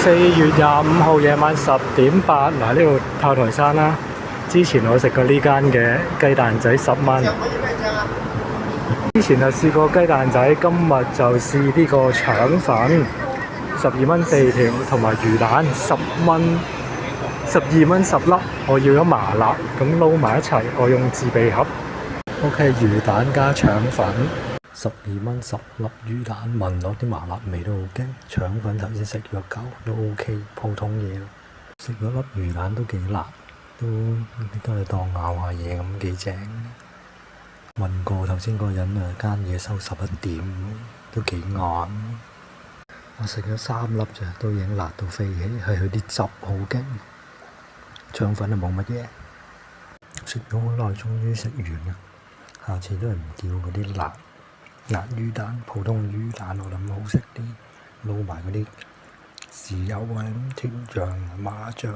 4月25號夜晚10:08，嗱，呢度炮台山啦。之前我食過呢間嘅雞蛋仔10蚊。之前就試過雞蛋仔，今日就試呢個腸粉，12蚊4條，同埋魚蛋10蚊，12蚊10粒。我要咗麻辣，咁撈埋一齊，我用自備盒。OK， 魚蛋加腸粉，12蚊10粒魚蛋，聞落啲麻辣味都好勁。腸粉頭先食咗嚿都 OK， 普通嘢咯。食咗粒魚蛋都幾辣，都係當咬下嘢咁幾正。問過頭先嗰個人啊，間嘢收11點，都幾晏。我食咗3粒咋，都已經辣到飛起，係佢啲汁好勁。腸粉就冇乜嘢。食咗好耐，終於食完啦。下次都係唔叫嗰啲辣魚蛋，普通魚蛋我諗好食啲，撈埋嗰啲豉油啊、甜醬、麻醬。